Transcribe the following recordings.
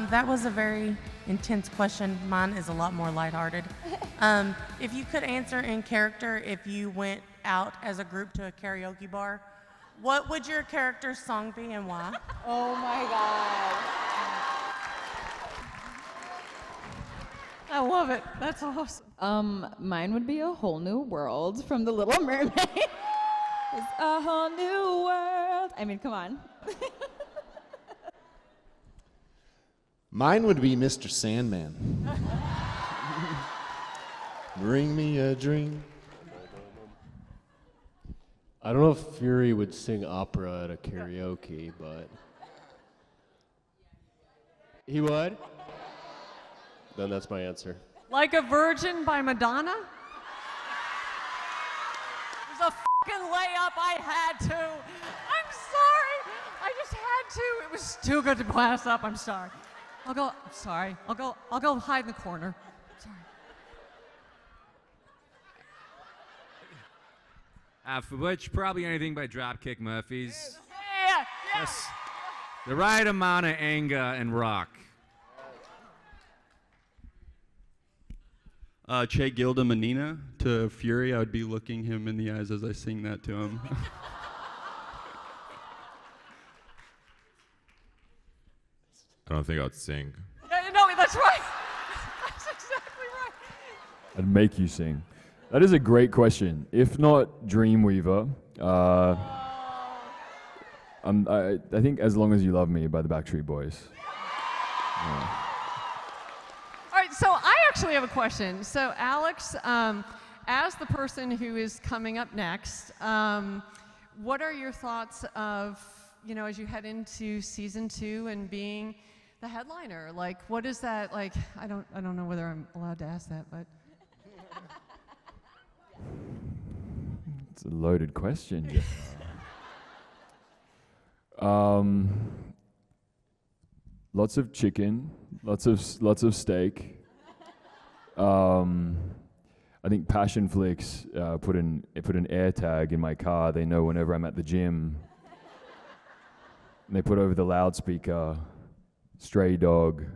That was a very intense question. Mine is a lot more lighthearted. If you could answer in character, if you went out as a group to a karaoke bar, what would your character's song be and why? Oh my God. I love it. That's awesome. Mine would be A Whole New World from The Little Mermaid. It's a whole new world. I mean, come on. Mine would be Mr. Sandman. Bring me a dream. I don't know if Fury would sing opera at a karaoke, but he would? Then that's my answer. Like a Virgin by Madonna? It was a fucking layup. I had to. I'm sorry. I just had to. It was too good to pass up. I'm sorry. I'm sorry. I'll go hide in the corner. Sorry. For which, probably anything by Dropkick Murphys. Yeah. Yes. The right amount of anger and rock. Che Gilda Menina to Fury. I would be looking him in the eyes as I sing that to him. I don't think I'd sing. Yeah, no, that's right. That's exactly right. I'd make you sing. That is a great question. If not Dreamweaver, I think As Long As You Love Me by the Backstreet Boys. Yeah. All right, so I actually have a question. So Alex, as the person who is coming up next, what are your thoughts of, as you head into season 2 and being the headliner? Like, what is that like? I don't know whether I'm allowed to ask that, but. It's a loaded question. Lots of chicken, lots of steak. I think Passionflix put an air tag in my car. They know whenever I'm at the gym. And they put over the loudspeaker, stray dog.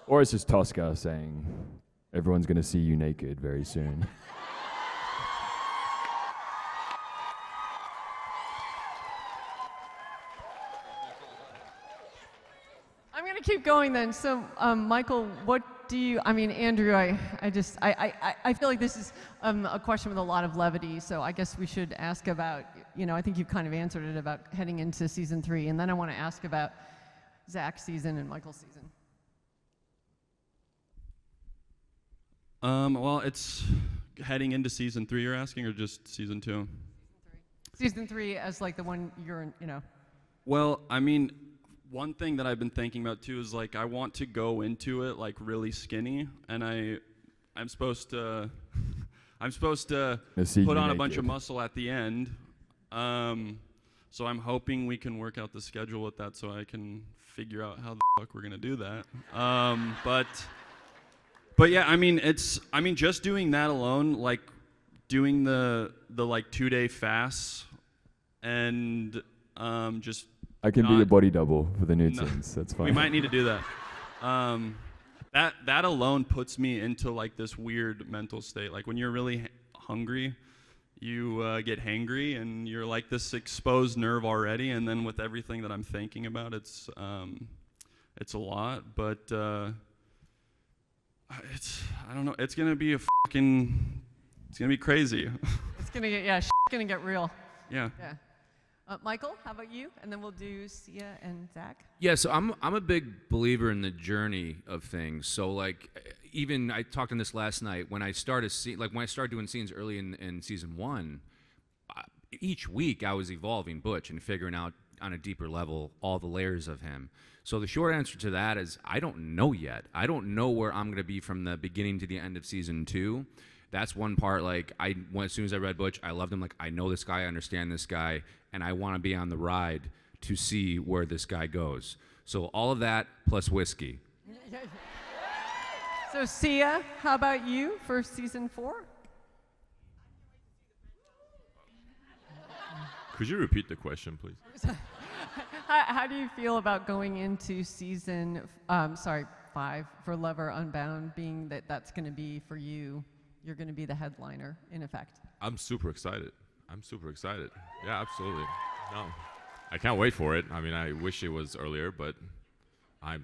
Or it's just Tosca saying, everyone's gonna see you naked very soon. I'm going to keep going then. So, Michael, what do you, Andrew, I feel like this is a question with a lot of levity, so I guess we should ask about, I think you've kind of answered it about heading into season 3, and then I want to ask about Zach's season and Michael's season. Well, it's heading into season 3 you're asking, or just season 2? Season 3 as like the one you're in, Well, one thing that I've been thinking about too is like I want to go into it like really skinny, and I'm supposed to put on a bunch of muscle at the end. So I'm hoping we can work out the schedule with that so I can figure out how the fuck we're gonna do that. But yeah, just doing that alone, like doing the like 2-day fasts and just. I can be a body double for the nude scenes. That's fine. We might need to do that. That alone puts me into like this weird mental state. Like when you're really hungry, you get hangry, and you're like this exposed nerve already. And then with everything that I'm thinking about, it's a lot. But I don't know. It's gonna be it's gonna be crazy. It's gonna get real. Yeah. Yeah. Michael, how about you? And then we'll do Sia and Zach. Yeah, so I'm a big believer in the journey of things. So like, even I talked on this last night when I started doing scenes early in season 1. Each week I was evolving Butch and figuring out on a deeper level all the layers of him. So the short answer to that is I don't know yet. I don't know where I'm gonna be from the beginning to the end of season 2. That's one part. Like as soon as I read Butch, I loved him. Like I know this guy, I understand this guy, and I want to be on the ride to see where this guy goes. So all of that plus whiskey. So Sia, how about you for season 4? Could you repeat the question, please? How do you feel about going into season, 5 for Lover Unbound, being that that's going to be for you, you're going to be the headliner, in effect? I'm super excited. Yeah, absolutely. No, I can't wait for it. I mean, I wish it was earlier, but I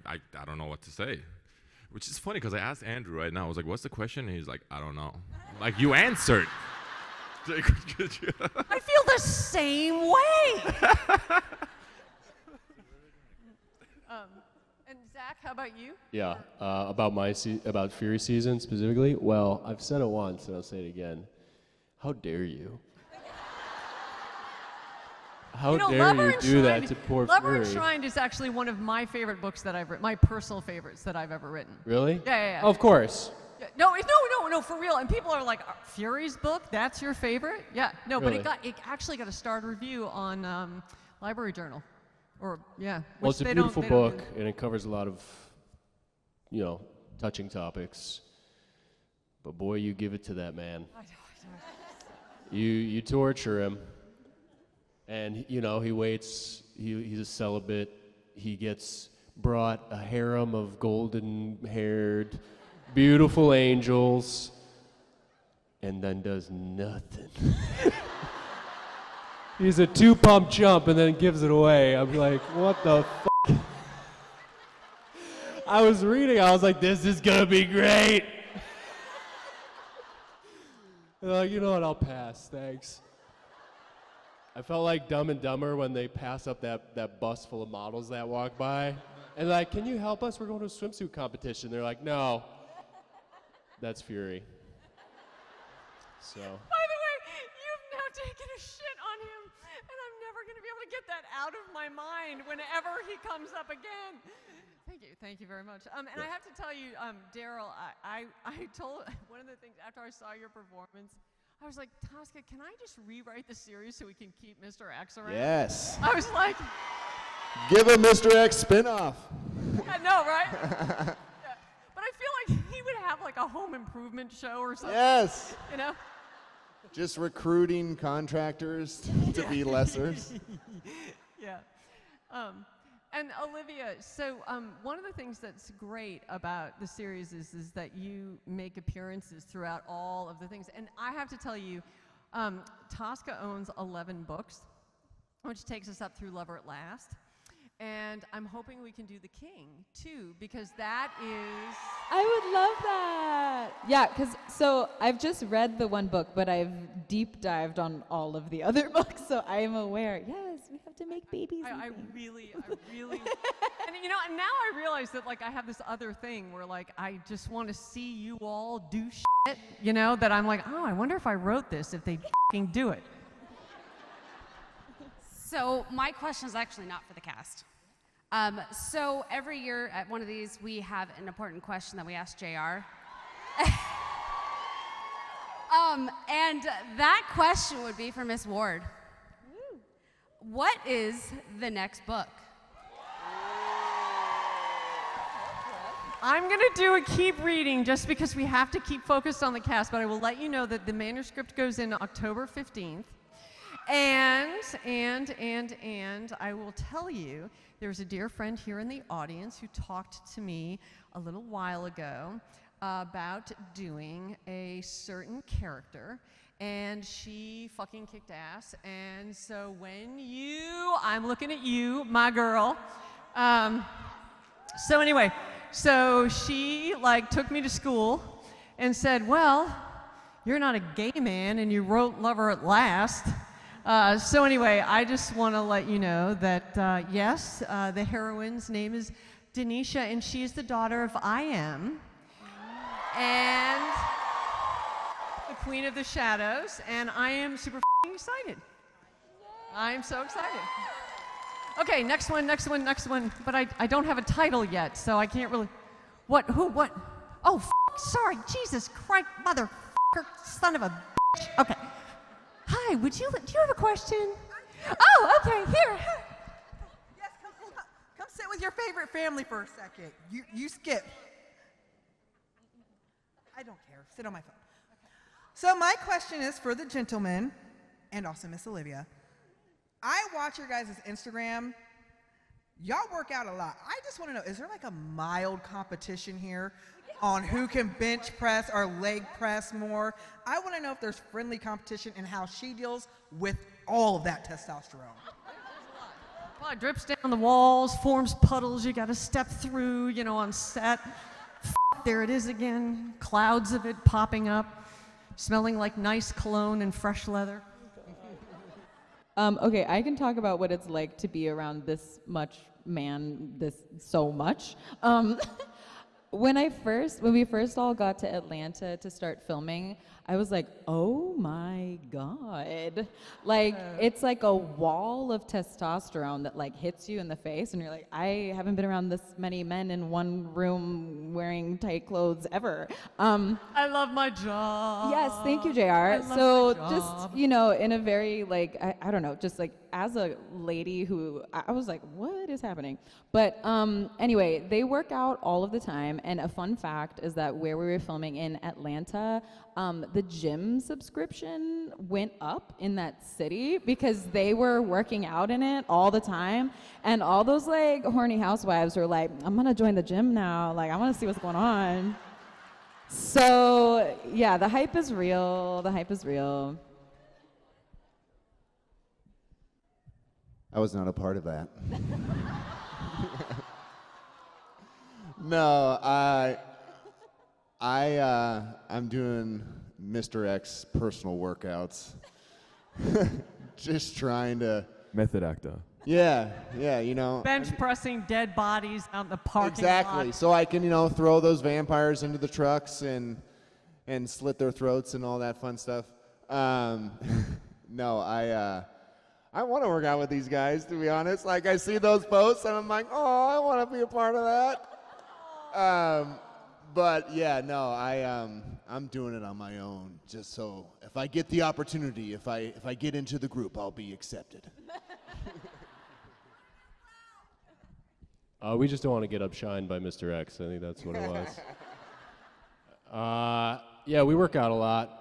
don't know what to say. Which is funny because I asked Andrew right now. I was like, "What's the question?" And he's like, "I don't know." Like, you answered. I feel the same way. And Zach, how about you? Yeah, about Fury season specifically. Well, I've said it once and I'll say it again. How dare you? How dare you do that to poor Lover Fury? Enshrined is actually one of my favorite books that I've written, my personal favorites that I've ever written. Really? Yeah. Of course. Yeah, no, for real. And people are like, Fury's book, that's your favorite? Yeah, no, Really? but it actually got a starred review on Library Journal. Well, It's a beautiful book, and it covers a lot of, touching topics. But boy, you give it to that man. I know. You torture him, and he waits. He's a celibate. He gets brought a harem of golden-haired, beautiful angels, and then does nothing. He's a two-pump chump and then gives it away. I'm like, what the fuck? I was reading, I was like, this is gonna be great. And I'm like, you know what, I'll pass, thanks. I felt like Dumb and Dumber when they pass up that bus full of models that walk by. And like, can you help us? We're going to a swimsuit competition. They're like, no. That's Fury. So. By the way, you've now taken a shit on him, and I'm never going to be able to get that out of my mind whenever he comes up again. Thank you very much. And I have to tell you, Daryl, I told one of the things after I saw your performance, I was like, Tosca, can I just rewrite the series so we can keep Mr. X around? Yes. I was like, Give a Mr. X spinoff. I know, right? Yeah. But I feel like he would have like a home improvement show or something. Yes. You know? Just recruiting contractors to be lessers. Yeah. And Olivia, so one of the things that's great about the series is that you make appearances throughout all of the things. And I have to tell you, Tosca owns 11 books, which takes us up through Lover at Last. And I'm hoping we can do The King, too, because that is... I would love that. Yeah, because so I've just read the one book, but I've deep dived on all of the other books, so I am aware. Yes, we have to make babies. I really, and and now I realize that like I have this other thing where like I just want to see you all do shit, that I'm like, oh, I wonder if I wrote this, if they f***ing do it. So my question is actually not for the cast. So every year at one of these, we have an important question that we ask JR. And that question would be for Miss Ward. What is the next book? I'm going to do a keep reading just because we have to keep focused on the cast, but I will let you know that the manuscript goes in October 15th. And I will tell you, there's a dear friend here in the audience who talked to me a little while ago about doing a certain character, and she fucking kicked ass. And so I'm looking at you, my girl. So anyway, so she took me to school and said, well, you're not a gay man and you wrote Lover at Last. So anyway, I just want to let you know that, yes, the heroine's name is Denisha, and she's the daughter of I Am, and the Queen of the Shadows, and I am super f***ing excited. I'm so excited. Okay, next one. But I don't have a title yet, so I can't really... What? Oh, sorry, Jesus Christ, motherfucker, son of a bitch. Okay. Hi, do you have a question? Oh, okay, here. Yes, come sit with your favorite family for a second. You skip. I don't care. Sit on my phone. So my question is for the gentleman and also Miss Olivia. I watch your guys' Instagram, y'all work out a lot. I just want to know, is there like a mild competition here on who can bench press or leg press more? I want to know if there's friendly competition and how she deals with all of that testosterone. Well, it drips down the walls, forms puddles you got to step through, on set. There it is again. Clouds of it popping up, smelling like nice cologne and fresh leather. Okay, I can talk about what it's like to be around this much man, this so much. When we first all got to Atlanta to start filming, I was like, oh my God. Like, it's like a wall of testosterone that like hits you in the face, and you're like, I haven't been around this many men in one room wearing tight clothes ever. I love my job. Yes, thank you, JR. love So my just, job. in a very like, I don't know, just like as a lady who, I was like, what is happening? But anyway, they work out all of the time. And a fun fact is that where we were filming in Atlanta, the gym subscription went up in that city because they were working out in it all the time. And all those like horny housewives were like, I'm gonna join the gym now. Like, I wanna see what's going on. So yeah, the hype is real. The hype is real. I was not a part of that. No, I'm doing Mr. X personal workouts. Just trying to. Method actor. Yeah, Bench pressing dead bodies out in the parking exactly. lot. So I can, throw those vampires into the trucks and slit their throats and all that fun stuff. No, I want to work out with these guys, to be honest. Like, I see those posts and I'm like, oh, I want to be a part of that. But yeah, no, I'm doing it on my own, just so if I get the opportunity, if I get into the group, I'll be accepted. We just don't want to get upshined by Mr. X. I think that's what it was. Yeah, we work out a lot.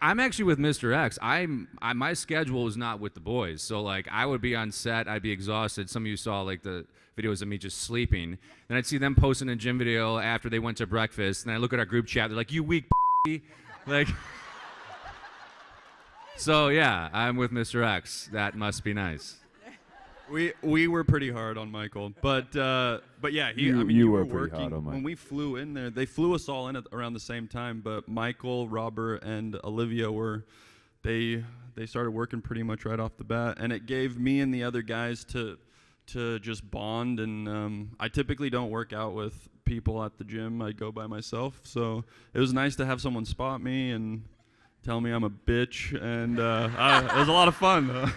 I'm actually with Mr. X. My schedule is not with the boys. So like I would be on set, I'd be exhausted. Some of you saw like the videos of me just sleeping. Then I'd see them posting a gym video after they went to breakfast. And I look at our group chat, they're like, you weak like. So yeah, I'm with Mr. X. That must be nice. We were pretty hard on Michael, but yeah, You were were pretty working hard on Mike. when we flew in there. They flew us all in at around the same time, but Michael, Robert, and Olivia they started working pretty much right off the bat, and it gave me and the other guys to just bond. And I typically don't work out with people at the gym. I go by myself, so it was nice to have someone spot me and tell me I'm a bitch, and it was a lot of fun.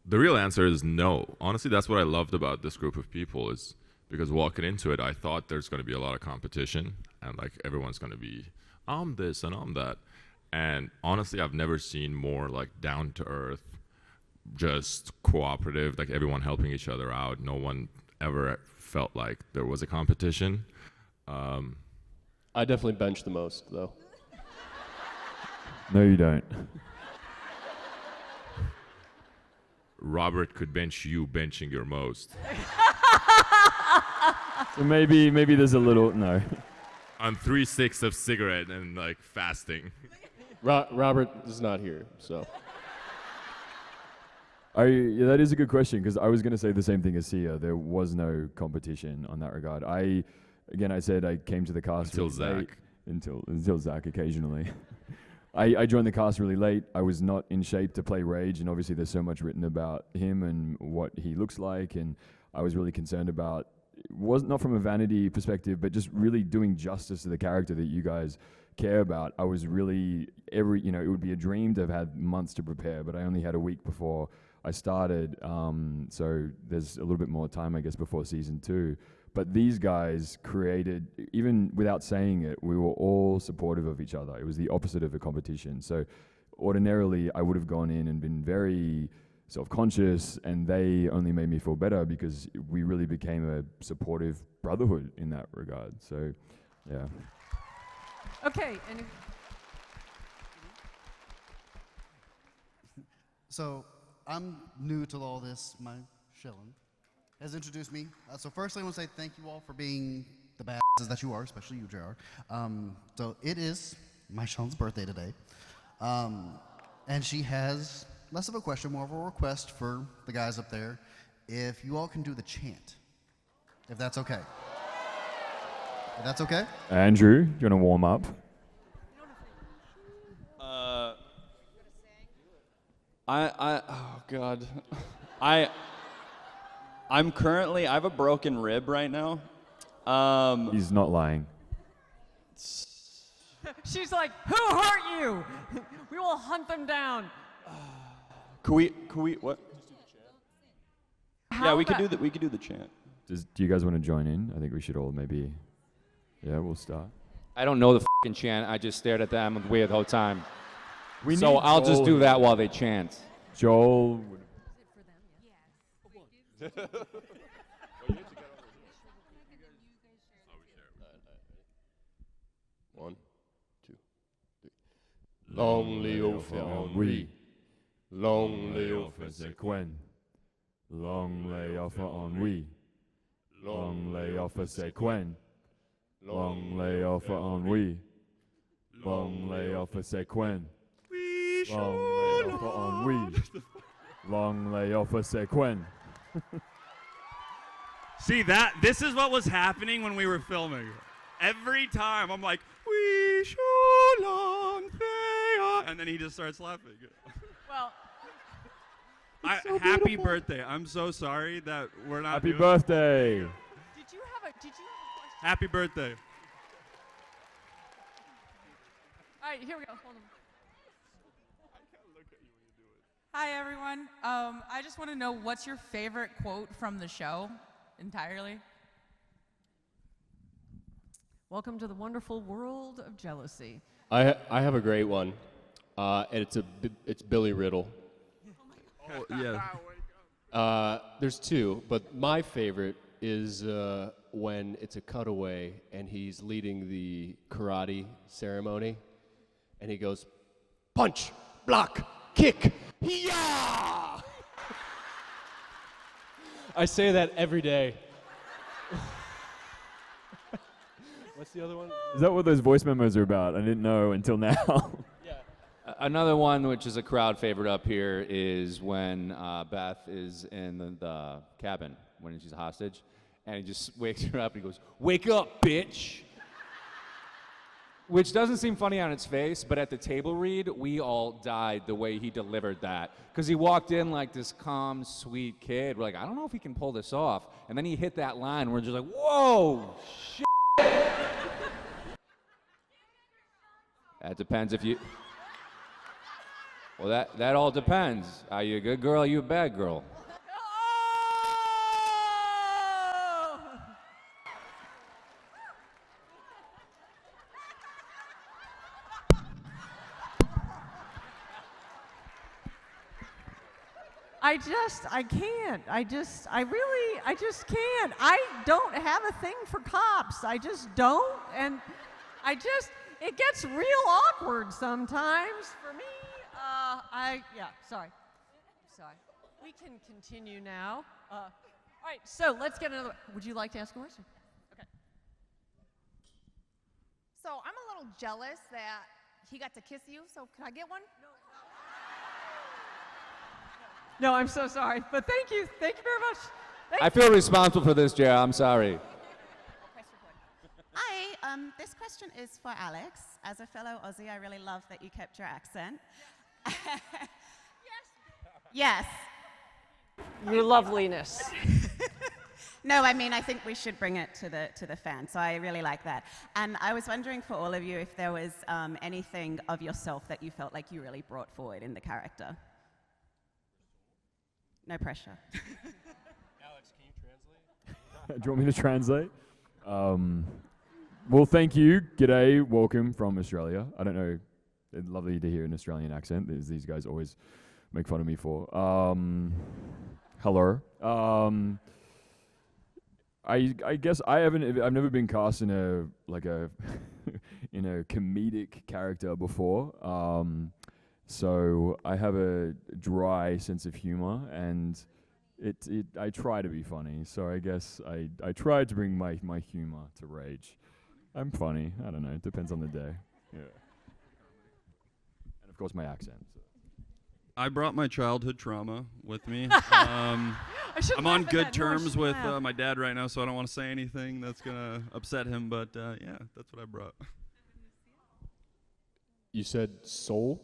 The real answer is no. Honestly, that's what I loved about this group of people, is because walking into it, I thought there's going to be a lot of competition and like everyone's going to be, I'm this and I'm that. And honestly, I've never seen more like down to earth, just cooperative, like everyone helping each other out. No one ever felt like there was a competition. I definitely bench the most, though. No, you don't. Robert could bench you benching your most. So maybe there's a little, no. On 3/6 of cigarette and like fasting. Robert is not here, so. Yeah, that is a good question, because I was going to say the same thing as Sia. There was no competition on that regard. I said I came to the cast Until really late. Zach. Until Zach occasionally. I joined the cast really late. I was not in shape to play Rage, and obviously there's so much written about him and what he looks like, and I was really concerned about, not from a vanity perspective, but just really doing justice to the character that you guys care about. I was really, it would be a dream to have had months to prepare, but I only had a week before I started, so there's a little bit more time, I guess, before season 2. But these guys created, even without saying it, we were all supportive of each other. It was the opposite of a competition. So ordinarily, I would have gone in and been very self-conscious, and they only made me feel better because we really became a supportive brotherhood in that regard. So, yeah. Okay, and So I'm new to all this. My Shillen has introduced me. So firstly, I want to say thank you all for being the badasses that you are, especially you, JR. So it is my Shillen's birthday today. And she has less of a question, more of a request for the guys up there. If you all can do the chant, if that's okay. If that's okay? Andrew, you want to warm up? Oh God, I have a broken rib right now. He's not lying. she's like, "Who hurt you? We will hunt them down." Could we what? How Yeah, we could about- do the chant. Do you guys want to join in? I think we should all maybe. Yeah, we'll start. I don't know the fucking chant. I just stared at them weird the whole time. We So need I'll just Joel do here. that while they chant. Joel. One, two, three. Long live Henri. Long live Sequen. Long lay off Henri. Long lay off Sequen. Long lay off Henri. Long lay off Sequen. Long lay off Henri. Long lay off Sequen. See this is what was happening when we were filming. Every time I'm like, we shall on fair, and then he just starts laughing. Well, Happy birthday. I'm so sorry that we're not Happy doing- birthday. did you have a question? Happy birthday. All right, here we go. Hold on. Hi, everyone. I just want to know what's your favorite quote from the show entirely? Welcome to the wonderful world of jealousy. I have a great one, and it's Billy Riddle. Oh, yeah. There's two, but my favorite is when it's a cutaway and he's leading the karate ceremony, and he goes, punch, block, kick, yeah! I say that every day. What's the other one? Is that what those voice memos are about? I didn't know until now. Another one, which is a crowd favorite up here, is when Beth is in the cabin when she's a hostage, and he just wakes her up and he goes, "Wake up, bitch!" Which doesn't seem funny on its face, but at the table read, we all died the way he delivered that. Because he walked in like this calm, sweet kid. We're like, I don't know if he can pull this off. And then he hit that line, we're just like, whoa, shit. That depends if you... Well, that all depends. Are you a good girl or are you a bad girl? I just can't. I don't have a thing for cops. I just don't. And it gets real awkward sometimes for me. Sorry. We can continue now. All right, so let's get another. Would you like to ask a question? Okay. So I'm a little jealous that he got to kiss you, so can I get one? No, I'm so sorry, but thank you. Thank you very much. I feel responsible for this, Jer. I'm sorry. Hi, this question is for Alex. As a fellow Aussie, I really love that you kept your accent. Yes. Your loveliness. No, I mean, I think we should bring it to the fans, so I really like that. And I was wondering for all of you if there was anything of yourself that you felt like you really brought forward in the character. No pressure. Alex, can you translate? Do you want me to translate? Well, thank you. G'day, welcome from Australia. I don't know, it's lovely to hear an Australian accent. These guys always make fun of me for. Hello. I guess I've never been cast in a in a comedic character before. So I have a dry sense of humor, and I try to be funny. So I guess I try to bring my humor to Rage. I'm funny. I don't know. It depends on the day. Yeah. And of course my accent. So. I brought my childhood trauma with me. I should I'm laugh on at good that. No, I terms shouldn't with laugh. my dad right now, so I don't want to say anything that's gonna upset him. But yeah, that's what I brought. You said soul?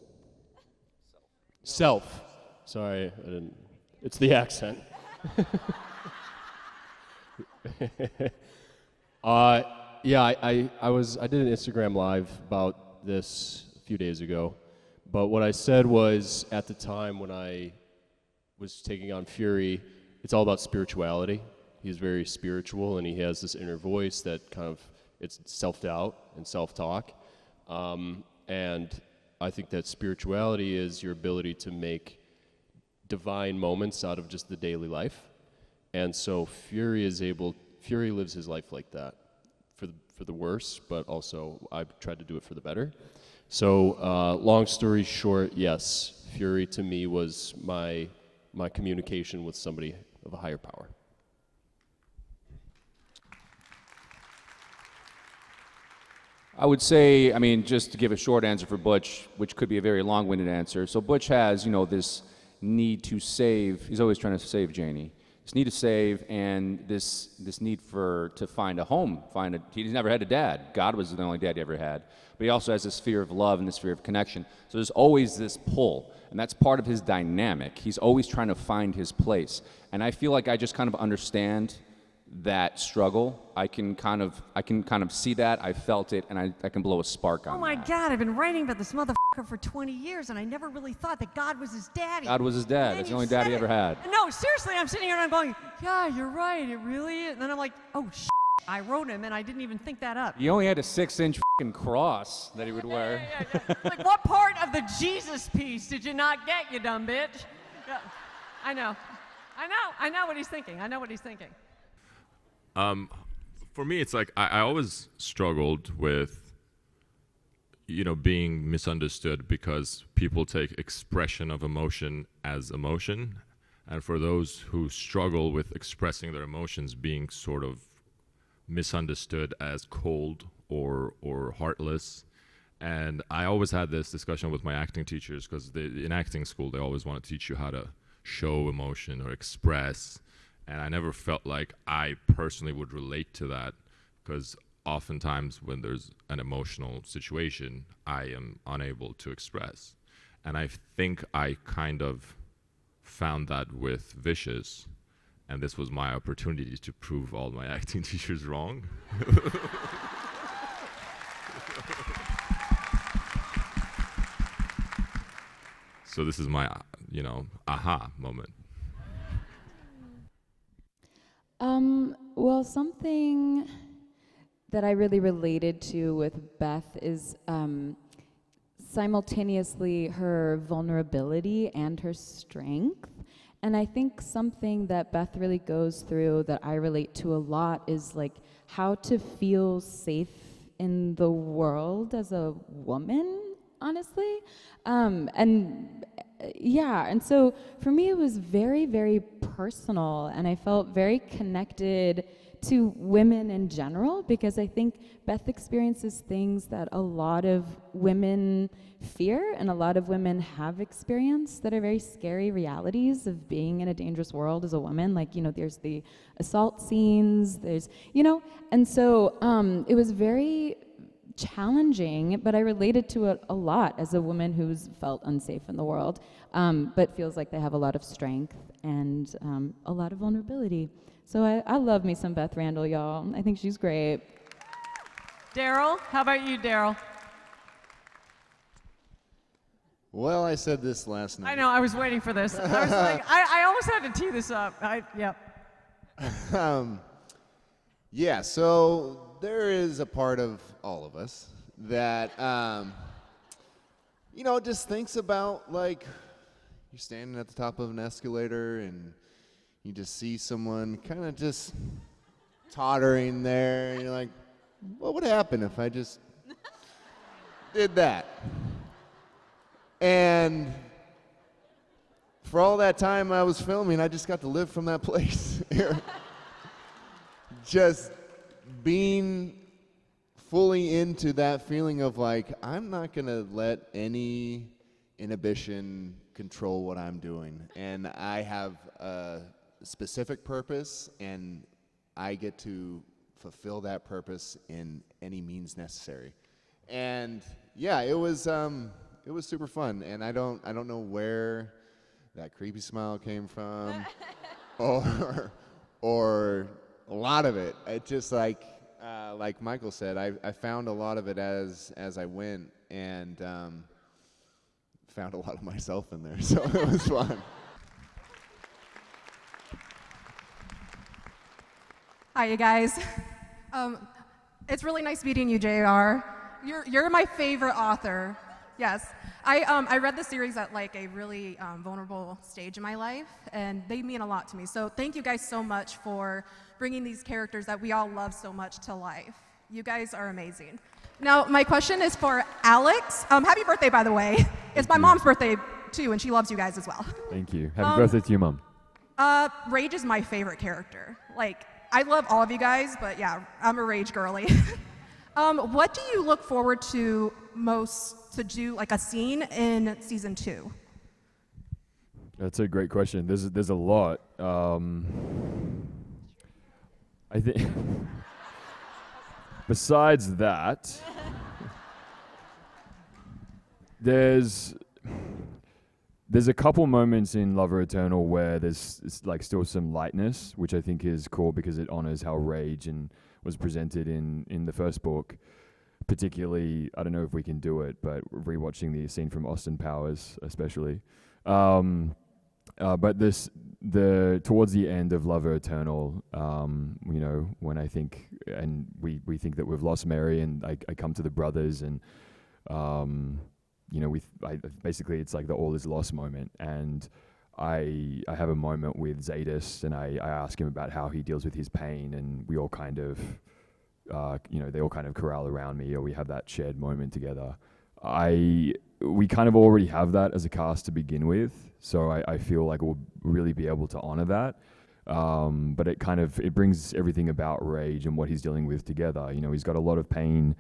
Self. Sorry, I didn't. It's the accent. Yeah, I did an Instagram live about this a few days ago, but what I said was at the time when I was taking on Fury, it's all about spirituality. He's very spiritual, and he has this inner voice that kind of it's self-doubt and self-talk, and I think that spirituality is your ability to make divine moments out of just the daily life, and so Fury lives his life like that. For the worse, but also I've tried to do it for the better. So long story short, yes, Fury to me was my communication with somebody of a higher power. I would say, I mean, just to give a short answer for Butch, which could be a very long-winded answer. So Butch has, this need to save. He's always trying to save Janie. This need to save, and this need to find a home. He's never had a dad. God was the only dad he ever had. But he also has this fear of love and this fear of connection. So there's always this pull, and that's part of his dynamic. He's always trying to find his place. And I feel like I just kind of understand that struggle. I can kind of see that. I felt it, and I can blow a spark on Oh my that. God, I've been writing about this motherfucker for 20 years, and I never really thought that God was his daddy. God was his dad. And That's then the only you dad said he ever it. had. No, seriously, I'm sitting here and I'm going, yeah, you're right, it really is. And then I'm like, oh, I wrote him, and I didn't even think that up. He only had a 6-inch fucking cross that he would wear. Yeah. Like, what part of the Jesus piece did you not get, you dumb bitch? Yeah. I know what he's thinking. I know what he's thinking. For me, it's like I always struggled with, being misunderstood because people take expression of emotion as emotion. And for those who struggle with expressing their emotions, being sort of misunderstood as cold or heartless. And I always had this discussion with my acting teachers because in acting school, they always want to teach you how to show emotion or express. And I never felt like I personally would relate to that because oftentimes when there's an emotional situation, I am unable to express. And I think I kind of found that with Vicious, and this was my opportunity to prove all my acting teachers wrong. So this is my, aha moment. Well, something that I really related to with Beth is simultaneously her vulnerability and her strength. And I think something that Beth really goes through that I relate to a lot is like how to feel safe in the world as a woman, honestly. And so for me it was very, very personal, and I felt very connected to women in general because I think Beth experiences things that a lot of women fear and a lot of women have experienced that are very scary realities of being in a dangerous world as a woman. Like, there's the assault scenes, and so it was very challenging, but I related to it a lot as a woman who's felt unsafe in the world, but feels like they have a lot of strength and a lot of vulnerability. So I love me some Beth Randall, y'all. I think she's great. Daryl, how about you, Daryl? Well, I said this last night. I know, I was waiting for this. I was like, I almost had to tee this up. Yep. Yeah, so there is a part of all of us that, just thinks about, like, you're standing at the top of an escalator and you just see someone kind of just tottering there. And you're like, what would happen if I just did that? And for all that time I was filming, I just got to live from that place. Just being fully into that feeling of like, I'm not gonna let any inhibition control what I'm doing. And I have a specific purpose, and I get to fulfill that purpose in any means necessary. And yeah, it was super fun. And I don't know where that creepy smile came from, or a lot of it. It just like Michael said, I found a lot of it as I went, and found a lot of myself in there. So it was fun. Hi, you guys. It's really nice meeting you, JR. You're my favorite author. Yes. I read the series at like a really vulnerable stage in my life, and they mean a lot to me. So thank you guys so much for bringing these characters that we all love so much to life. You guys are amazing. Now, my question is for Alex. Happy birthday, by the way. It's my mom's birthday, too, and she loves you guys as well. Thank you. Happy birthday to your mom. Rage is my favorite character. Like, I love all of you guys, but yeah, I'm a Rage girly. What do you look forward to most to do, like a scene in season 2? That's a great question. There's a lot. I think besides that, there's a couple moments in Lover Eternal where there's like still some lightness, which I think is cool because it honors how Rage was presented in the first book. Particularly, I don't know if we can do it, but rewatching the scene from Austin Powers, especially. But towards the end of Lover Eternal, you know, when I think, and we think that we've lost Mary, and I come to the brothers, and you know, basically it's like the all is lost moment, and I have a moment with Zadis, and I ask him about how he deals with his pain, and we all kind of, you know, they all kind of corral around me, or we have that shared moment together. We kind of already have that as a cast to begin with, so I feel like we'll really be able to honor that. But it brings everything about Rage and what he's dealing with together. You know, he's got a lot of pain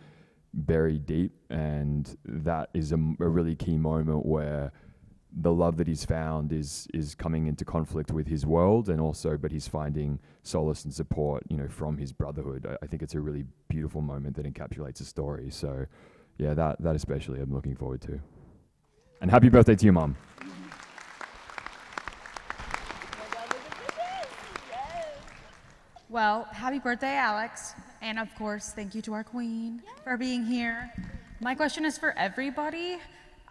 buried deep, and that is a really key moment where the love that he's found is coming into conflict with his world, and also, but he's finding solace and support, you know, from his brotherhood. I think it's a really beautiful moment that encapsulates a story. So, yeah, that especially I'm looking forward to. And happy birthday to your mom. Well, happy birthday, Alex. And of course, thank you to our queen for being here. My question is for everybody.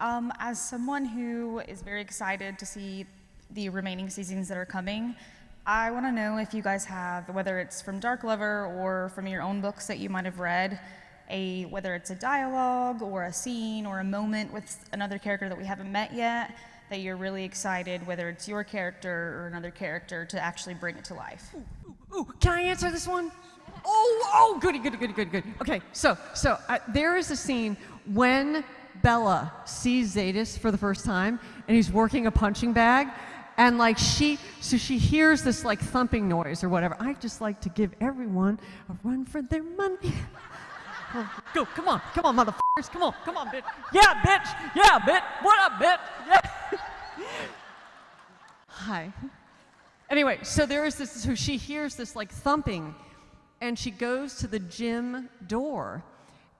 As someone who is very excited to see the remaining seasons that are coming, I want to know if you guys have, whether it's from Dark Lover or from your own books that you might have read, whether it's a dialogue or a scene or a moment with another character that we haven't met yet, that you're really excited, whether it's your character or another character, to actually bring it to life. Ooh, can I answer this one? Oh, goody. Okay, so there is a scene when Bella sees Zadis for the first time, and he's working a punching bag, and like she hears this like thumping noise or whatever. I just like to give everyone a run for their money. Go, come on, motherfuckers, come on, bitch. Yeah, bitch, what up, bitch? Yeah. Hi. Anyway, so there is this, so she hears this like thumping, and she goes to the gym door,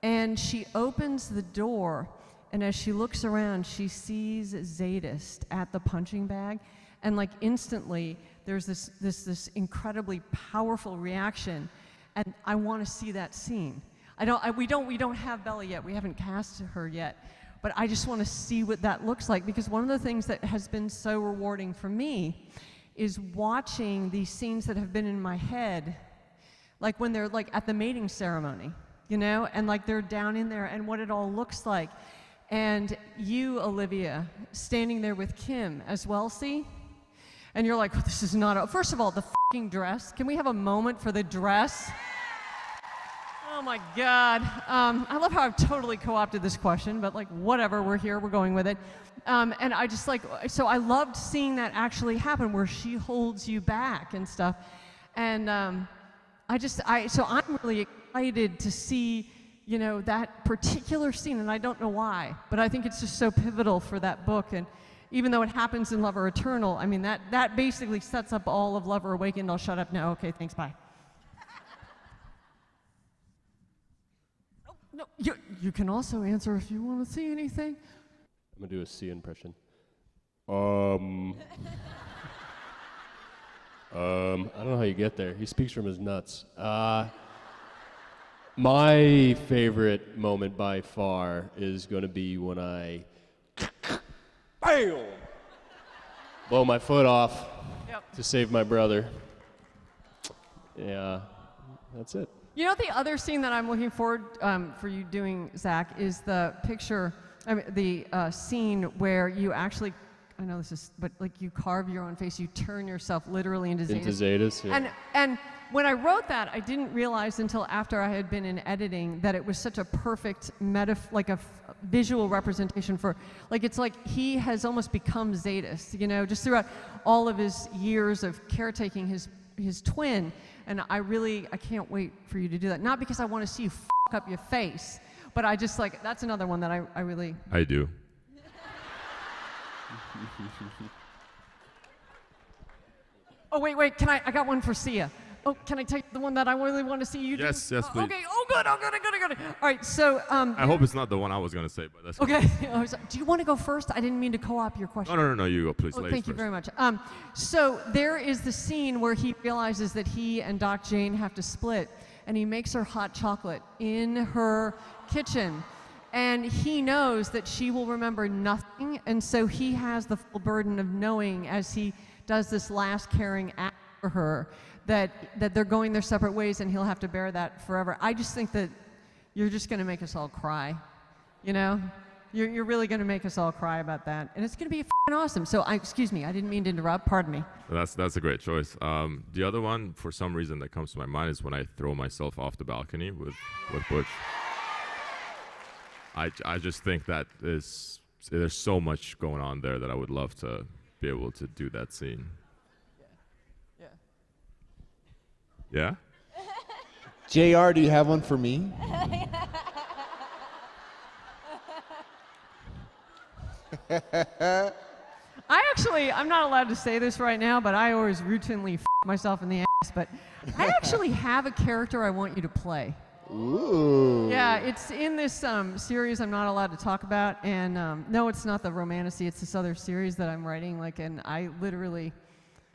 and she opens the door, and as she looks around, she sees Zadis at the punching bag, and like instantly, there's this incredibly powerful reaction, and I want to see that scene. We don't have Bella yet. We haven't cast her yet, but I just want to see what that looks like, because one of the things that has been so rewarding for me is watching these scenes that have been in my head, like when they're like at the mating ceremony, you know, and like they're down in there and what it all looks like. And you, Olivia, standing there with Kim as well, see? And you're like, oh, this is not, first of all, the fucking dress? Can we have a moment for the dress? Oh my God. I love how I've totally co-opted this question, but like whatever, we're here, we're going with it. And I just like, so I loved seeing that actually happen where she holds you back and stuff. And so I'm really excited to see, you know, that particular scene, and I don't know why, but I think it's just so pivotal for that book. And even though it happens in Lover Eternal, I mean, that basically sets up all of Lover Awakened. I'll shut up now. Okay, thanks, bye. No, you can also answer if you want to see anything. I'm gonna do a C impression. I don't know how you get there. He speaks from his nuts. My favorite moment by far is gonna be when I bam! Blow my foot off to save my brother. Yeah, that's it. You know, the other scene that I'm looking forward for you doing, Zach, is the picture, the scene where you actually, I know this is, but like you carve your own face, you turn yourself literally into Zetas. Into Zetas, yeah. And when I wrote that, I didn't realize until after I had been in editing that it was such a perfect visual representation for, like, it's like he has almost become Zetas, you know, just throughout all of his years of caretaking his twin. And I can't wait for you to do that. Not because I want to see you f up your face, but I just like, that's another one that I really... I do. Oh, wait, I got one for Sia. Oh, can I take the one that I really want to see you do? Yes, please. Okay, good. All right, so... I hope it's not the one I was going to say, but that's okay. Do you want to go first? I didn't mean to co-op your question. No, you go, please. Thank you very much. So there is the scene where he realizes that he and Doc Jane have to split, and he makes her hot chocolate in her kitchen. And he knows that she will remember nothing, and so he has the full burden of knowing as he does this last caring act for her that they're going their separate ways, and he'll have to bear that forever. I just think that you're just going to make us all cry, you know? You're really going to make us all cry about that, and it's going to be f***ing awesome. So, excuse me, I didn't mean to interrupt. Pardon me. That's a great choice. The other one, for some reason, that comes to my mind is when I throw myself off the balcony with Butch. I just think that there's so much going on there that I would love to be able to do that scene. Yeah? JR, do you have one for me? I'm not allowed to say this right now, but I always routinely f myself in the ass, but I actually have a character I want you to play. Ooh. Yeah, it's in this series I'm not allowed to talk about, and no, it's not the Romantasy, it's this other series that I'm writing, and I literally,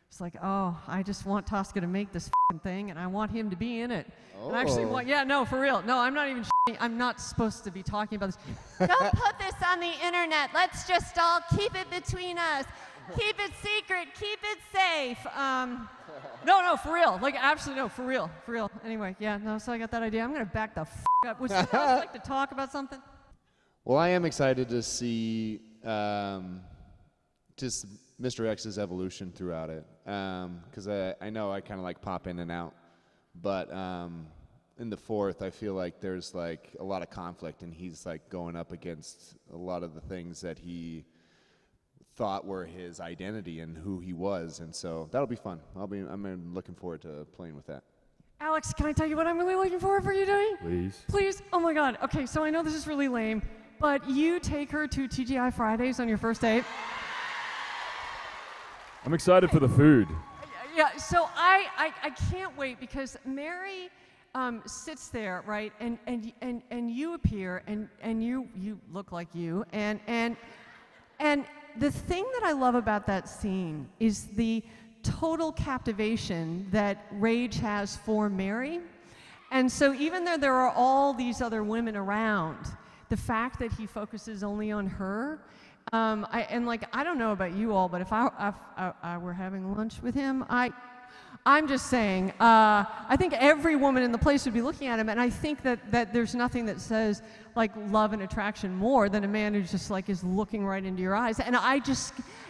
it's like, oh, I just want Tosca to make this f***ing thing, and I want him to be in it. Oh. And I actually want, yeah, no, for real. No, I'm not even shitting. I'm not supposed to be talking about this. Don't put this on the internet. Let's just all keep it between us. Keep it secret. Keep it safe. No, for real. Like, absolutely, no, for real. Anyway, yeah, no, so I got that idea. I'm going to back the f*** up. Would someone else like to talk about something? Well, I am excited to see just Mr. X's evolution throughout it, because I know I kind of like pop in and out, but in the fourth, I feel like there's like a lot of conflict, and he's like going up against a lot of the things that he thought were his identity and who he was, and so that'll be fun. I'm looking forward to playing with that. Alex, can I tell you what I'm really looking forward for you doing? Please. Oh my God. Okay, so I know this is really lame, but you take her to TGI Fridays on your first date. I'm excited for the food. Yeah, so I can't wait because Mary sits there, right, and you appear, and you look like you, and the thing that I love about that scene is the total captivation that Rage has for Mary. And so even though there are all these other women around, the fact that he focuses only on her, I don't know about you all, but if I were having lunch with him, I'm just saying, I think every woman in the place would be looking at him, and I think that there's nothing that says like love and attraction more than a man who just like is looking right into your eyes. And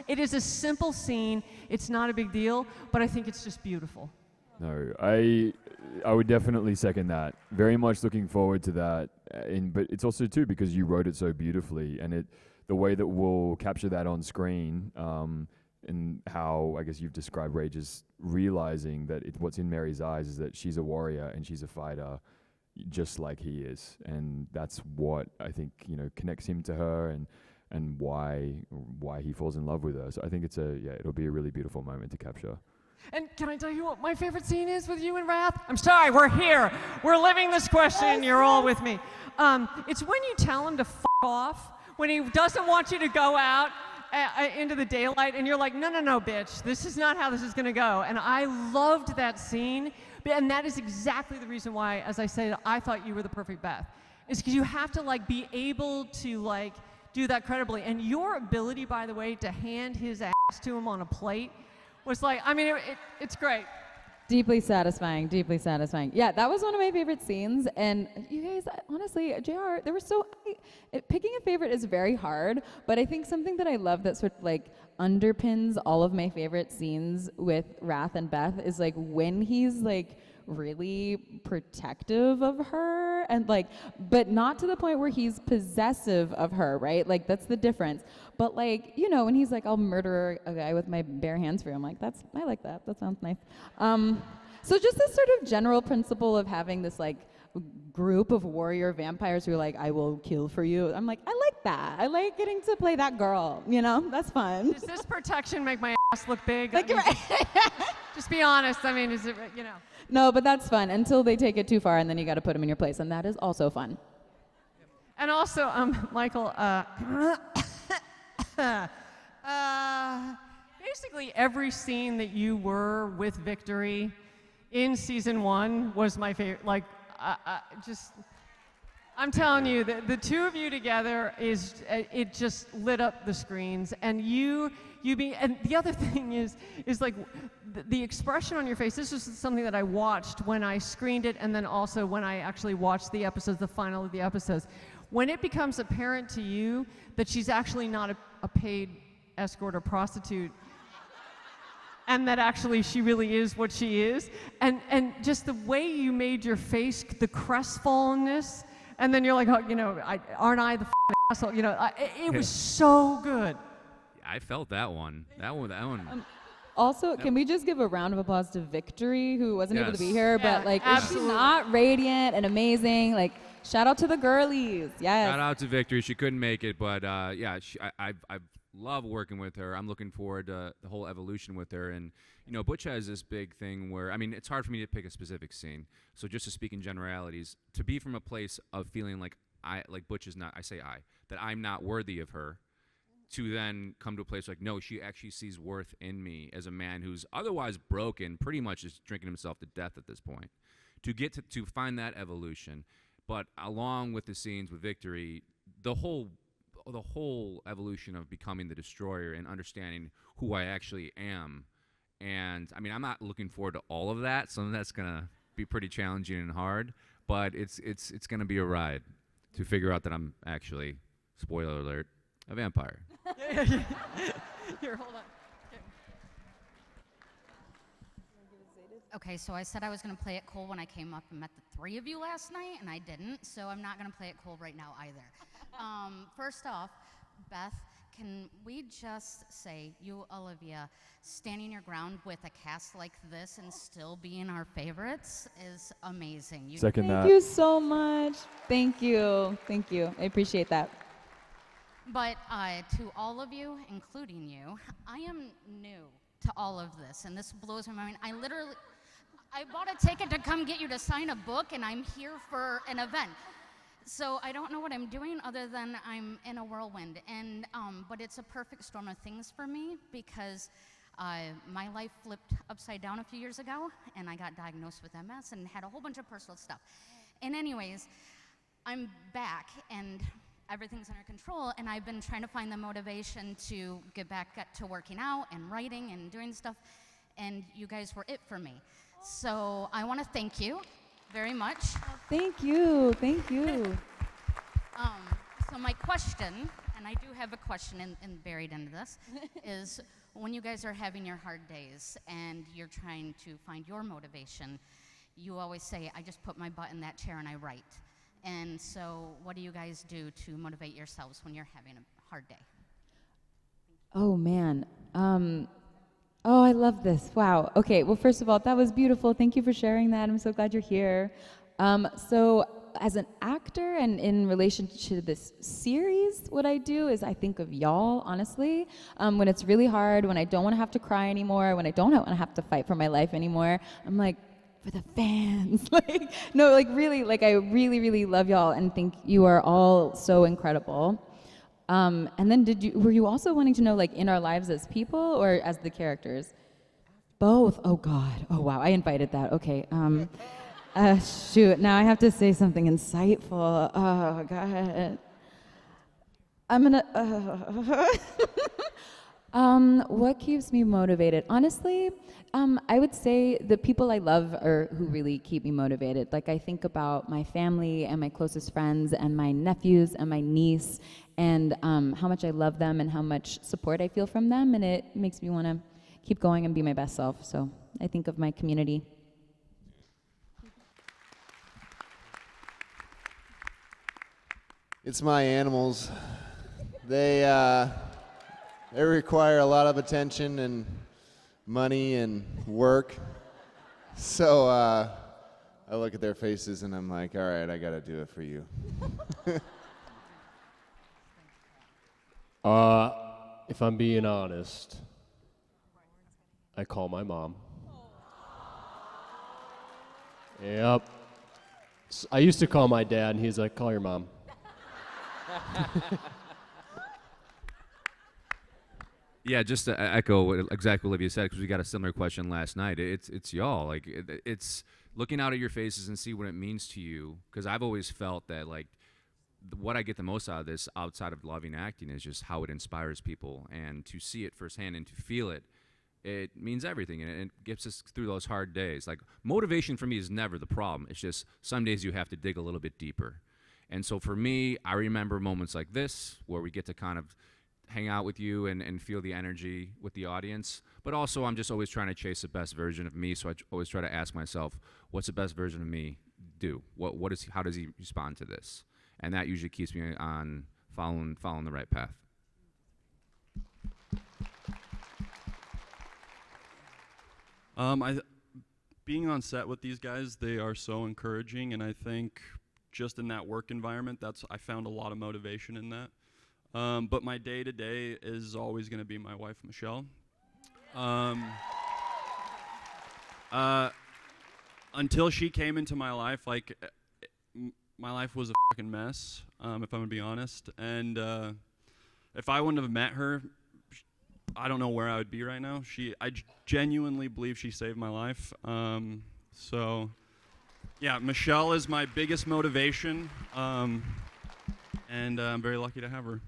it is a simple scene. It's not a big deal, but I think it's just beautiful. No, I would definitely second that. Very much looking forward to that. But it's also too because you wrote it so beautifully, and the way that we'll capture that on screen. And how I guess you've described Ray just realizing that what's in Mary's eyes is that she's a warrior and she's a fighter, just like he is, and that's what I think connects him to her and why he falls in love with her. So I think it'll be a really beautiful moment to capture. And can I tell you what my favorite scene is with you and Wrath? I'm sorry, we're here. We're living this question. You're all with me. It's when you tell him to f off, when he doesn't want you to go out into the daylight, and you're like, no, bitch, this is not how this is going to go. And I loved that scene, and that is exactly the reason why, as I said, I thought you were the perfect Beth, is because you have to like be able to like do that credibly. And your ability, by the way, to hand his ass to him on a plate was like, I mean, it's great. Deeply satisfying, deeply satisfying. Yeah, that was one of my favorite scenes. And you guys, honestly, JR, picking a favorite is very hard, but I think something that I love that sort of like underpins all of my favorite scenes with Wrath and Beth is like when he's like really protective of her and like, but not to the point where he's possessive of her, right? Like that's the difference. But like, when he's like, I'll murder a guy with my bare hands for you, I'm like, I like that. That sounds nice. So just this sort of general principle of having this like group of warrior vampires who are like, I will kill for you. I'm like, I like that. I like getting to play that girl, that's fun. Does this protection make my ass look big? Like, just be honest. I mean, is it, No, but that's fun until they take it too far and then you got to put them in your place. And that is also fun. And also, Michael, basically every scene that you were with Victory in season 1 was my favorite. Like, I'm telling you, the two of you together it just lit up the screens. And and the other thing is like the expression on your face. This was something that I watched when I screened it, and then also when I actually watched the episodes, the final of the episodes. When it becomes apparent to you that she's actually not a paid escort or prostitute, and that actually she really is what she is, and just the way you made your face, the crestfallenness, and then you're like, aren't I the asshole? It was so good. I felt that one. That one. Also, can we just give a round of applause to Victory, who wasn't able to be here, but like, is she absolutely. not radiant and amazing? Like, shout out to the girlies. Yes. Shout out to Victory. She couldn't make it, but I love working with her. I'm looking forward to the whole evolution with her. And Butch has this big thing where it's hard for me to pick a specific scene. So just to speak in generalities, to be from a place of feeling like Butch is not. That I'm not worthy of her. To then come to a place like, no, she actually sees worth in me as a man who's otherwise broken, pretty much is drinking himself to death at this point. To get to find that evolution, but along with the scenes with Victory, the whole evolution of becoming the destroyer and understanding who I actually am. And I'm not looking forward to all of that. Some of that's gonna be pretty challenging and hard, but it's gonna be a ride to figure out that I'm actually, spoiler alert, a vampire. Here, hold on. Okay, so I said I was going to play it cool when I came up and met the three of you last night, and I didn't, so I'm not going to play it cool right now either. First off, Beth, can we just say, you, Olivia, standing your ground with a cast like this and still being our favorites is amazing. Second that. Thank you so much. Thank you. Thank you. I appreciate that. But to all of you, including you, I am new to all of this, and this blows my mind. I bought a ticket to come get you to sign a book, and I'm here for an event. So I don't know what I'm doing other than I'm in a whirlwind. And but it's a perfect storm of things for me because my life flipped upside down a few years ago, and I got diagnosed with MS and had a whole bunch of personal stuff. And anyways, I'm back, and everything's under control, and I've been trying to find the motivation to get back to working out and writing and doing stuff. and you guys were it for me. So I want to thank you very much. Thank you. Thank you. So my question, and I do have a question in buried into this, is when you guys are having your hard days and you're trying to find your motivation, you always say, I just put my butt in that chair and I write. And so what do you guys do to motivate yourselves when you're having a hard day? Oh, man. Oh, I love this. Wow. Okay. Well, first of all, that was beautiful. Thank you for sharing that. I'm so glad you're here. So as an actor and in relation to this series, what I do is I think of y'all, honestly. When it's really hard, when I don't want to have to cry anymore, when I don't want to have to fight for my life anymore, I'm like, for the fans. Like, no, like really, like I really, really love y'all and think you are all so incredible. And then were you also wanting to know like in our lives as people or as the characters? Both. Oh God. Oh wow. I invited that. Okay. Shoot. Now I have to say something insightful. Oh God. I'm gonna. What keeps me motivated? Honestly, I would say the people I love are who really keep me motivated. Like I think about my family and my closest friends and my nephews and my niece and how much I love them and how much support I feel from them, and it makes me want to keep going and be my best self. So I think of my community. It's my animals. They require a lot of attention and money and work. So I look at their faces and I'm like, all right, I gotta do it for you. If I'm being honest, I call my mom. Yep. I used to call my dad, and he's like, call your mom. Yeah, just to echo exactly what Olivia said, because we got a similar question last night. It's y'all. Like, it's looking out at your faces and see what it means to you. Because I've always felt that, like, what I get the most out of this, outside of loving acting, is just how it inspires people. And to see it firsthand and to feel it, it means everything. And it gets us through those hard days. Like, motivation for me is never the problem. It's just some days you have to dig a little bit deeper. And so for me, I remember moments like this where we get to kind of hang out with you and feel the energy with the audience. But also, I'm just always trying to chase the best version of me. So I always try to ask myself, what's the best version of me do? How does he respond to this? And that usually keeps me on following the right path. Being on set with these guys, they are so encouraging, and I think just in that work environment, I found a lot of motivation in that. But my day-to-day is always going to be my wife, Michelle. Until she came into my life, like, my life was a fucking mess, if I'm going to be honest. And if I wouldn't have met her, I don't know where I would be right now. I genuinely believe she saved my life. So, yeah, Michelle is my biggest motivation, and I'm very lucky to have her.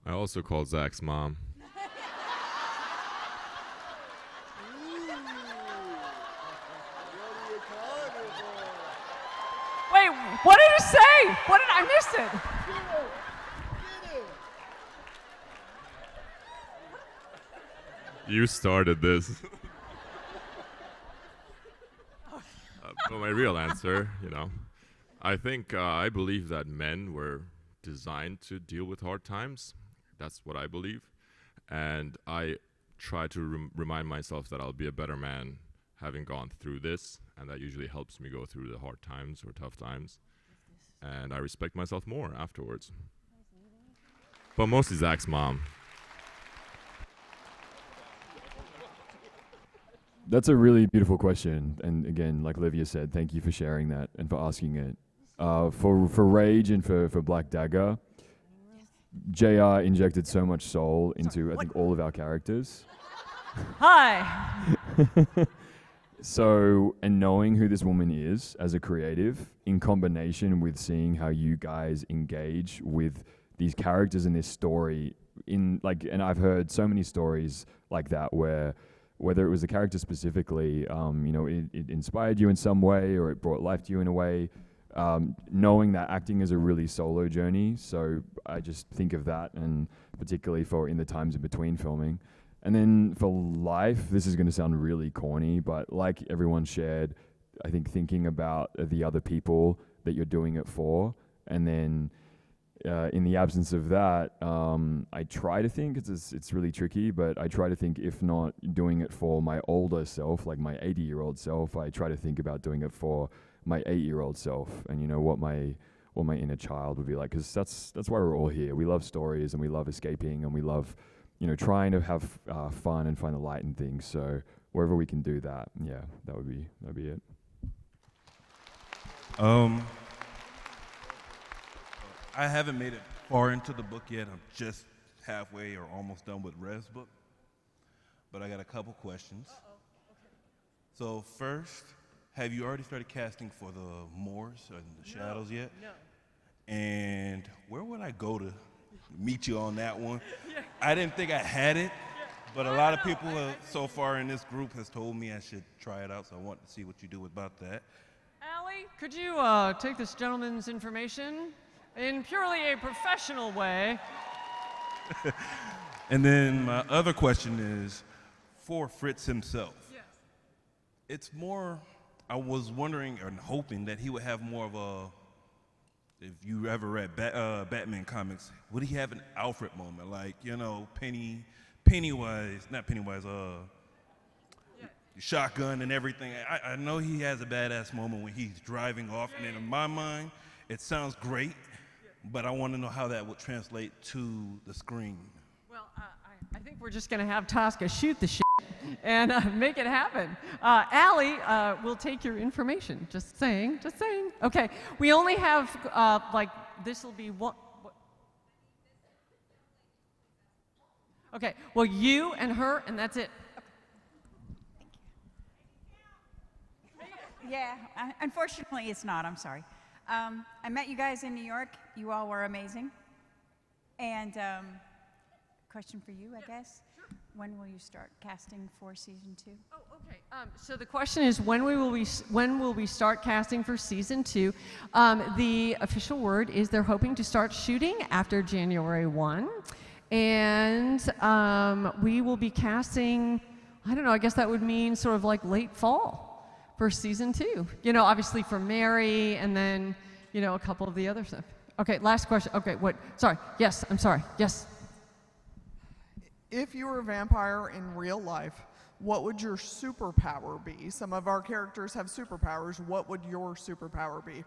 I also called Zach's mom. Wait, what did you say? What did I miss it? You started this. But my real answer, I think I believe that men were designed to deal with hard times. That's what I believe. And I try to remind myself that I'll be a better man having gone through this, and that usually helps me go through the hard times or tough times. And I respect myself more afterwards. But mostly Zach's mom. That's a really beautiful question, and again, like Olivia said, thank you for sharing that and for asking it. For Rage and for Black Dagger, JR injected so much soul into, I think, all of our characters. Hi. So, and knowing who this woman is as a creative, in combination with seeing how you guys engage with these characters in this story, and I've heard so many stories like that where whether it was the character specifically, it inspired you in some way or it brought life to you in a way. Knowing that acting is a really solo journey, so I just think of that, and particularly for in the times in between filming. And then for life, this is going to sound really corny, but like everyone shared, I think thinking about the other people that you're doing it for, and then in the absence of that, I try to think, it's really tricky, but I try to think, if not doing it for my older self, like my 80-year-old self, I try to think about doing it for my 8-year-old self, and what my inner child would be like, because that's why we're all here. We love stories, and we love escaping, and we love trying to have fun and find the light in things. So wherever we can do that, yeah, that'd be it. I haven't made it far into the book yet. I'm just halfway or almost done with Rev's book, but I got a couple questions. So first, have you already started casting for the Moors and the Shadows yet? No. And where would I go to meet you on that one? I didn't think I had it, but a lot of people so far in this group has told me I should try it out, so I want to see what you do about that. Allie, could you take this gentleman's information in purely a professional way? And then my other question is for Fritz himself. Yes. It's more, I was wondering and hoping that he would have more of a, if you ever read Batman comics, would he have an Alfred moment? Like, Pennywise, shotgun and everything. I know he has a badass moment when he's driving off, and in my mind, it sounds great, but I want to know how that would translate to the screen. Well, I think we're just going to have Tosca shoot the shit and make it happen. Allie will take your information. Just saying. Okay, we only have, this will be one. Okay, well, you and her, and that's it. Yeah, unfortunately it's not, I'm sorry. I met you guys in New York. You all were amazing. And question for you, I guess. When will you start casting for season 2? Oh, okay. So the question is, when will we start casting for season 2? The official word is they're hoping to start shooting after January 1. And we will be casting, I don't know, I guess that would mean sort of like late fall for season 2. Obviously for Mary, and then, a couple of the other stuff. Okay, last question. Okay, what? Sorry. Yes, I'm sorry. Yes. If you were a vampire in real life, what would your superpower be? Some of our characters have superpowers. What would your superpower be?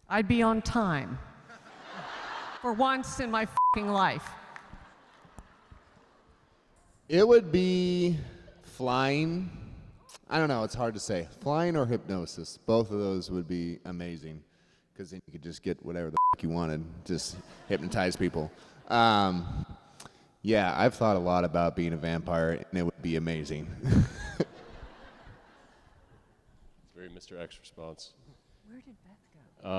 I'd be on time. For once in my f***ing life. It would be flying. I don't know, it's hard to say. Flying or hypnosis. Both of those would be amazing, because then you could just get whatever the f*** you wanted, just hypnotize people. Yeah, I've thought a lot about being a vampire, and it would be amazing. It's very Mr. X response. Where did Beth go?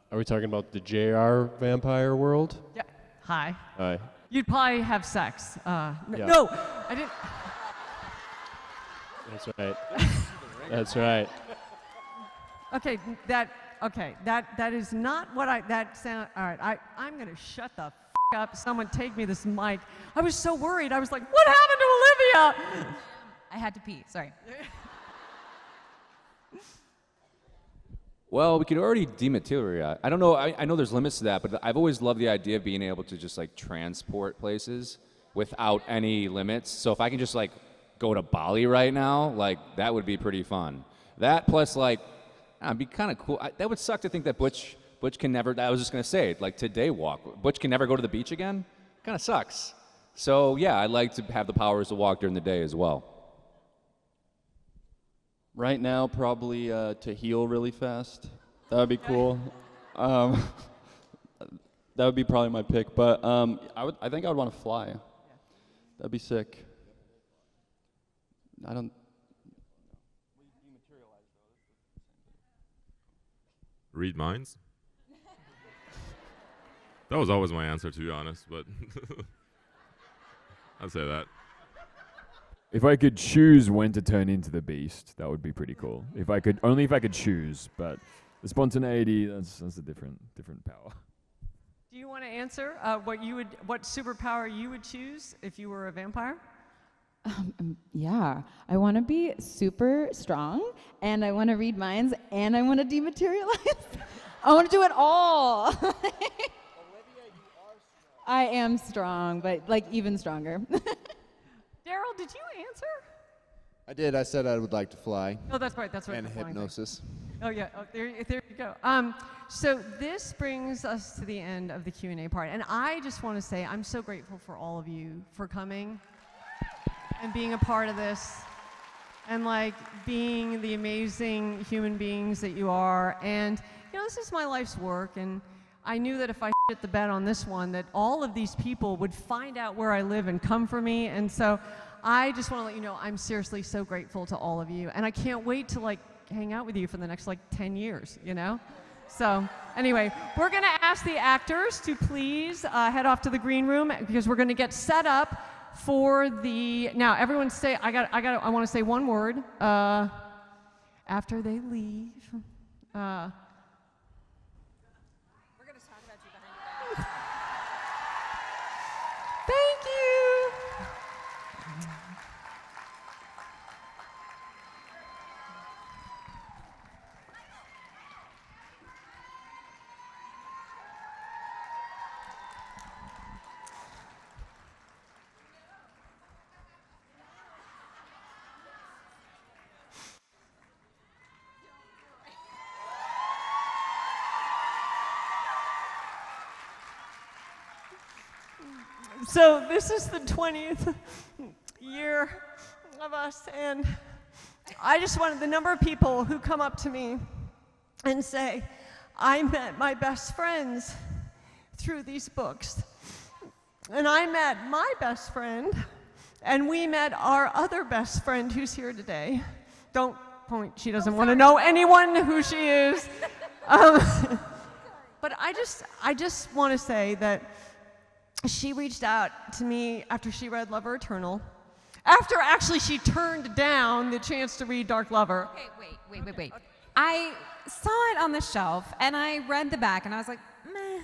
Are we talking about the JR vampire world? Yeah. Hi. Hi. You'd probably have sex. Yeah. No, I didn't. That's right. That's right. Okay, that is not what that sound. All right, I'm gonna shut the f*** up. Someone take me this mic. I was so worried. I was like, what happened to Olivia? I had to pee, sorry. Well, we could already dematerialize. I don't know. I know there's limits to that, but I've always loved the idea of being able to just like transport places without any limits. So if I can just like go to Bali right now, like that would be pretty fun. That plus like, it'd be kind of cool. That would suck to think that Butch can never. I was just gonna say like today walk. Butch can never go to the beach again. Kind of sucks. So yeah, I'd like to have the powers to walk during the day as well. Right now, probably to heal really fast. That would be cool. That would be probably my pick. But I think I would want to fly. That'd be sick. I don't. Read minds? That was always my answer, to be honest, but I'd say that. If I could choose when to turn into the beast, that would be pretty cool. If I could choose, but the spontaneity, that's a different power. Do you want to answer what superpower you would choose if you were a vampire? Yeah, I want to be super strong, and I want to read minds, and I want to dematerialize. I want to do it all. I am strong, but like even stronger. Daryl, did you answer? I did. I said I would like to fly. Oh, that's right. That's right. And the flying thing. hypnosis. Oh yeah. Oh, there you go. So this brings us to the end of the Q&A part, and I just want to say I'm so grateful for all of you for coming and being a part of this, and like being the amazing human beings that you are. And you know, this is my life's work, and I knew that if I hit the bet on this one, that all of these people would find out where I live and come for me. And so I just want to let you know I'm seriously so grateful to all of you, and I can't wait to like hang out with you for the next like 10 years, you know? So anyway, we're gonna ask the actors to please head off to the green room, because we're gonna get set up for the, now everyone say, I wanna say one word, after they leave. Thank you. So this is the 20th year of us, and I just wanted the number of people who come up to me and say, I met my best friends through these books. And I met my best friend, and we met our other best friend who's here today. Don't point, she doesn't want to know anyone who she is. But I just want to say that she reached out to me after she read Lover Eternal. After actually she turned down the chance to read Dark Lover. Okay, wait. I saw it on the shelf, and I read the back, and I was like, meh.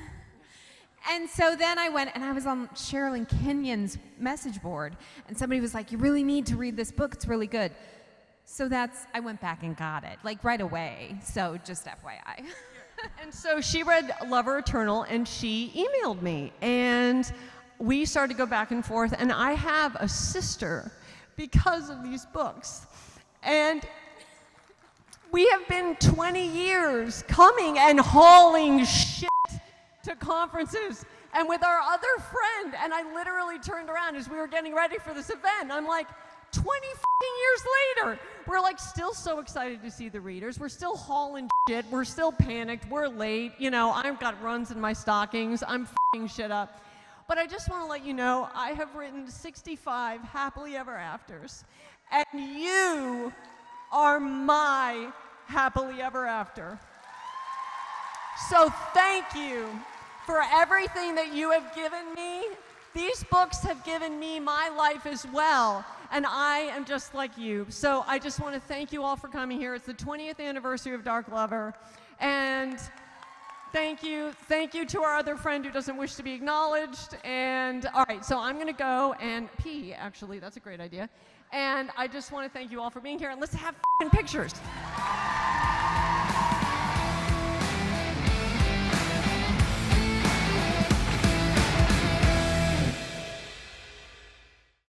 And so then I went, and I was on Sherilyn Kenyon's message board, and somebody was like, you really need to read this book, it's really good. So I went back and got it, like right away, so just FYI. And so she read Lover Eternal, and she emailed me, and we started to go back and forth, and I have a sister because of these books. And we have been 20 years coming and hauling shit to conferences, and with our other friend, and I literally turned around as we were getting ready for this event, I'm like, 20 years later, we're like still so excited to see the readers. We're still hauling shit. We're still panicked. We're late. You know, I've got runs in my stockings. I'm f***ing shit up. But I just want to let you know, I have written 65 happily ever afters, and you are my happily ever after. So thank you for everything that you have given me. These books have given me my life as well, and I am just like you. So I just want to thank you all for coming here. It's the 20th anniversary of Dark Lover, and thank you to our other friend who doesn't wish to be acknowledged. And all right, so I'm going to go and pee, actually. That's a great idea. And I just want to thank you all for being here, and let's have f***ing pictures.